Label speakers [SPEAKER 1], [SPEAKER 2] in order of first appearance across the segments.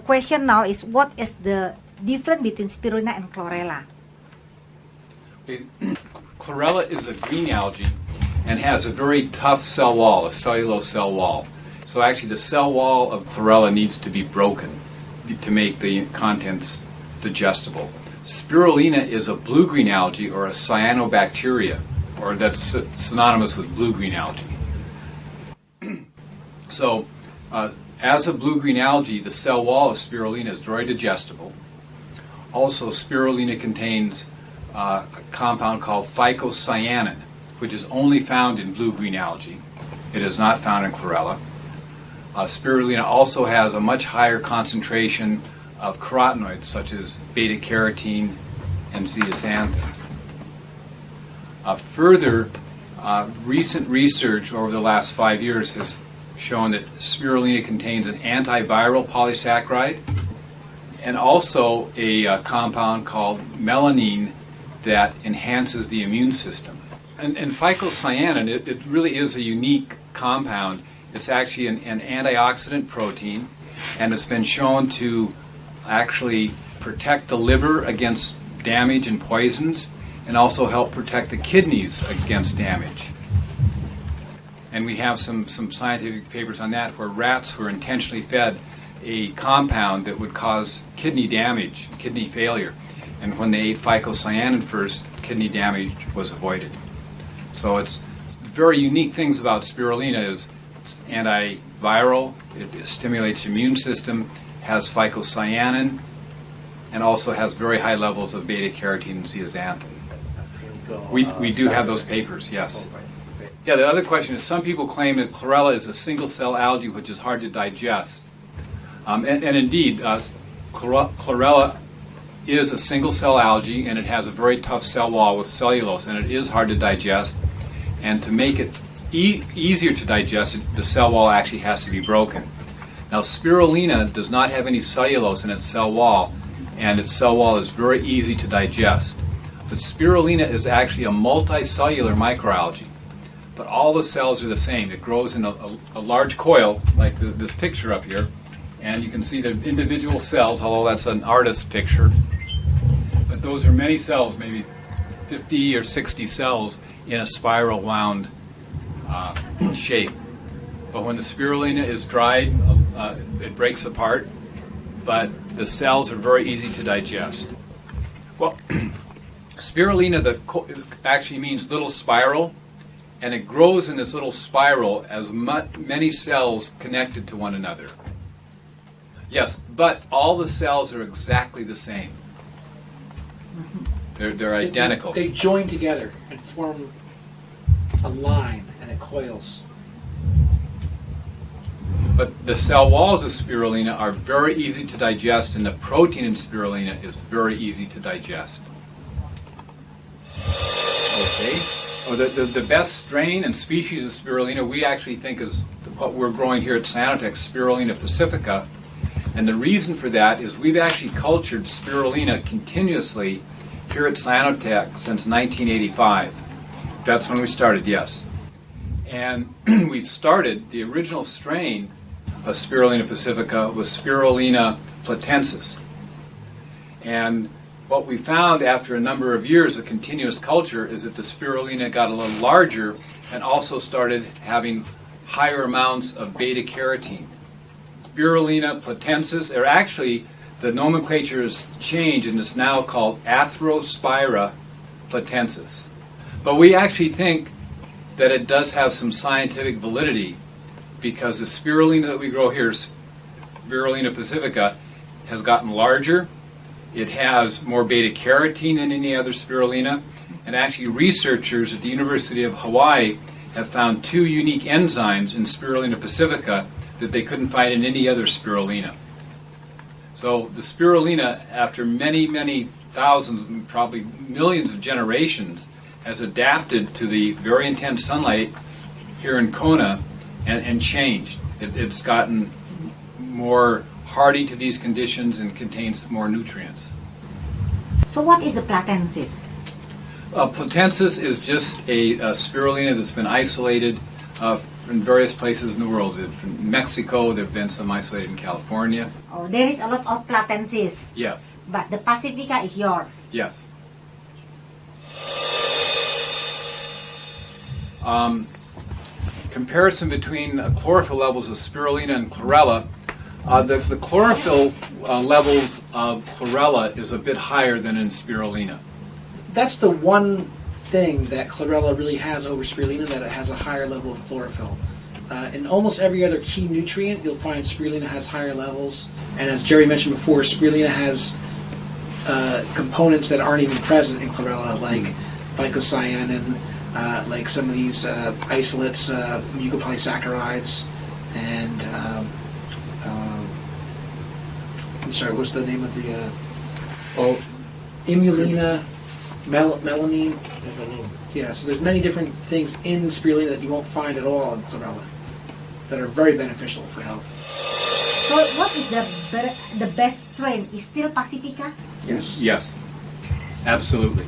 [SPEAKER 1] question now is, what is the difference between spirulina and chlorella?
[SPEAKER 2] Chlorella is a green algae and has a very tough cell wall, a cellulose cell wall. So actually the cell wall of chlorella needs to be broken to make the contents digestible. Spirulina is a blue-green algae, or a cyanobacteria, or that's synonymous with blue-green algae. So as a blue-green algae, the cell wall of spirulina is very digestible. Also, spirulina contains a compound called phycocyanin, which is only found in blue-green algae. It is not found in chlorella. Spirulina also has a much higher concentration of carotenoids, such as beta-carotene and zeaxanthin. Further, recent research over the last 5 years has shown that spirulina contains an antiviral polysaccharide and also a compound called melanin that enhances the immune system. And phycocyanin, it really is a unique compound. It's actually an antioxidant protein, and it's been shown to actually protect the liver against damage and poisons, and also help protect the kidneys against damage. And we have some scientific papers on that, where rats were intentionally fed a compound that would cause kidney damage, kidney failure. And when they ate phycocyanin first, kidney damage was avoided. So it's very unique things about spirulina is it's antiviral, it stimulates the immune system, has phycocyanin, and also has very high levels of beta-carotene and zeaxanthin. We do have those papers, yes. Yeah, the other question is, some people claim that chlorella is a single-cell algae which is hard to digest. And indeed, chlorella is a single-cell algae, and it has a very tough cell wall with cellulose, and it is hard to digest. And to make it easier to digest, the cell wall actually has to be broken. Now, spirulina does not have any cellulose in its cell wall, and its cell wall is very easy to digest. But spirulina is actually a multicellular microalgae. But all the cells are the same. It grows in a large coil, like this picture up here, and you can see the individual cells, although that's an artist's picture. But those are many cells, maybe 50 or 60 cells in a spiral wound shape. But when the spirulina is dried, it breaks apart, but the cells are very easy to digest. Well, spirulina actually means little spiral, and it grows in this little spiral as many cells connected to one another. Yes, but all the cells are exactly the same. They're identical.
[SPEAKER 3] They join together and form a line, and it coils.
[SPEAKER 2] But the cell walls of spirulina are very easy to digest, and the protein in spirulina is very easy to digest. Okay. Oh, the best strain and species of spirulina we actually think is what we're growing here at Sanotech, Spirulina Pacifica. And the reason for that is we've actually cultured spirulina continuously here at Sanotech since 1985. That's when we started, yes. And we started, the original strain of Spirulina Pacifica was Spirulina platensis. And what we found after a number of years of continuous culture is that the spirulina got a little larger and also started having higher amounts of beta-carotene. Spirulina platensis, or actually the nomenclature has changed and is now called Athrospira platensis. But we actually think that it does have some scientific validity because the spirulina that we grow here, Spirulina Pacifica, has gotten larger. It has more beta-carotene than any other spirulina. And actually researchers at the University of Hawaii have found 2 unique enzymes in Spirulina Pacifica that they couldn't find in any other spirulina. So the spirulina, after many, many thousands, probably millions of generations, has adapted to the very intense sunlight here in Kona and changed. It's gotten more hardy to these conditions and contains more nutrients.
[SPEAKER 1] So what is a platensis?
[SPEAKER 2] Platensis is just a spirulina that's been isolated in various places in the world. In Mexico, there have been some isolated in California.
[SPEAKER 1] Oh, there is a lot of platensis,
[SPEAKER 2] Yes,
[SPEAKER 1] but the Pacifica is yours.
[SPEAKER 2] yes. Comparison between chlorophyll levels of spirulina and chlorella. The chlorophyll levels of chlorella is a bit higher than in spirulina.
[SPEAKER 3] That's the one thing that chlorella really has over spirulina, that it has a higher level of chlorophyll. In almost every other key nutrient, you'll find spirulina has higher levels. And as Jerry mentioned before, spirulina has components that aren't even present in chlorella, like phycocyanin, like some of these isolates, mucopolysaccharides, and I'm sorry, what's the name of the Imulina, melanine. Yeah, so there's many different things in spirulina that you won't find at all in chlorella that are very beneficial for health.
[SPEAKER 1] So what is the best strain? Is still Pacifica?
[SPEAKER 3] Yes.
[SPEAKER 2] Yes, absolutely.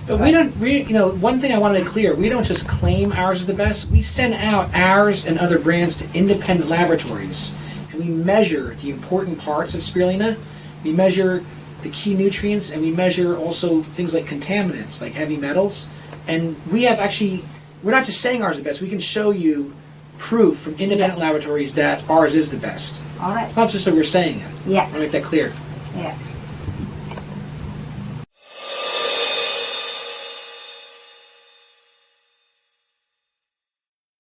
[SPEAKER 3] But one thing I want to make clear, we don't just claim ours is the best. We send out ours and other brands to independent laboratories, and we measure the important parts of spirulina. We measure the key nutrients, and we measure also things like contaminants, like heavy metals. And we have actually, we're not just saying ours is the best, we can show you proof from independent laboratories that ours is the best.
[SPEAKER 1] All right.
[SPEAKER 3] It's not just that we're saying it.
[SPEAKER 1] Yeah.
[SPEAKER 3] I want to make that clear.
[SPEAKER 1] Yeah.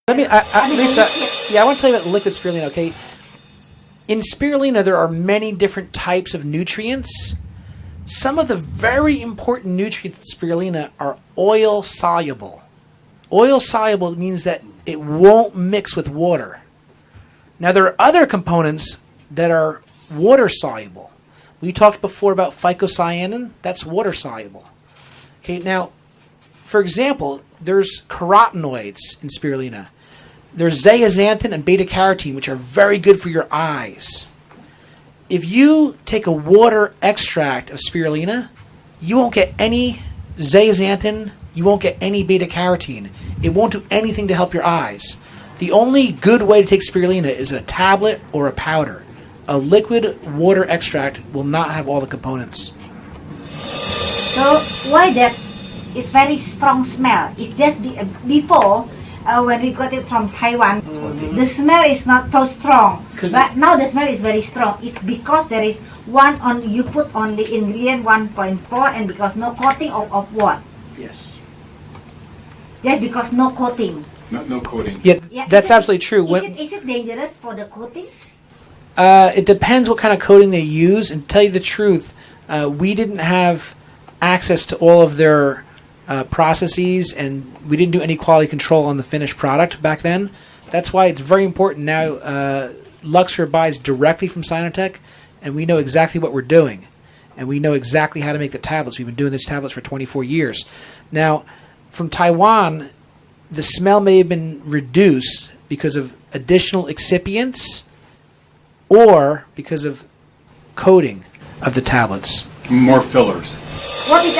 [SPEAKER 3] Lisa, I want to tell you about liquid spirulina, okay? In spirulina, there are many different types of nutrients. Some of the very important nutrients in spirulina are oil soluble. Oil soluble means that it won't mix with water. Now, there are other components that are water soluble. We talked before about phycocyanin. That's water soluble. Okay, now, for example, there's carotenoids in spirulina. There's zeaxanthin and beta-carotene, which are very good for your eyes. If you take a water extract of spirulina, you won't get any zeaxanthin, you won't get any beta-carotene. It won't do anything to help your eyes. The only good way to take spirulina is a tablet or a powder. A liquid water extract will not have all the components.
[SPEAKER 1] So why that? It's very strong smell. It's just before when we got it from Taiwan, the smell is not so strong. But now the smell is very strong. It's because there is you put on the ingredient 1.4, and because no coating of what?
[SPEAKER 3] Yes.
[SPEAKER 1] Just because no coating.
[SPEAKER 2] No coating.
[SPEAKER 3] Yeah, that's absolutely true.
[SPEAKER 1] Is it dangerous for the coating?
[SPEAKER 3] It depends what kind of coating they use. And to tell you the truth, we didn't have access to all of their processes, and we didn't do any quality control on the finished product back then. That's why it's very important now. Luxor buys directly from Sinotech, and we know exactly what we're doing, and we know exactly how to make the tablets. We've been doing these tablets for 24 years. Now, from Taiwan, the smell may have been reduced because of additional excipients or because of coating of the tablets.
[SPEAKER 2] More fillers.
[SPEAKER 1] What is,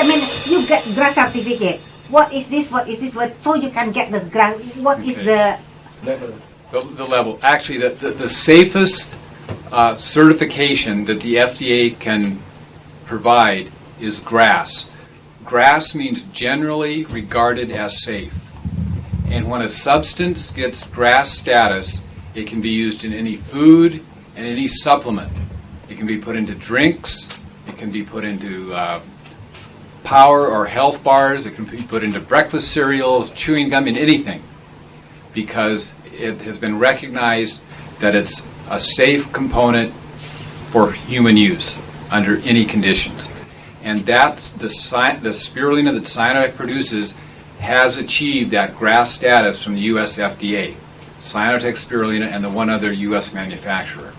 [SPEAKER 1] you get GRAS certificate. What is this? What is this? So you can get the GRAS. What is the
[SPEAKER 2] level? Actually, the safest certification that the FDA can provide is GRAS. GRAS means generally regarded as safe. And when a substance gets GRAS status, it can be used in any food and any supplement. It can be put into drinks. It can be put into power or health bars. It can be put into breakfast cereals, chewing gum, and anything, because it has been recognized that it's a safe component for human use under any conditions. And that's the spirulina that Sinotech produces has achieved that GRAS status from the U.S. FDA. Sinotech spirulina and the one other U.S. manufacturer.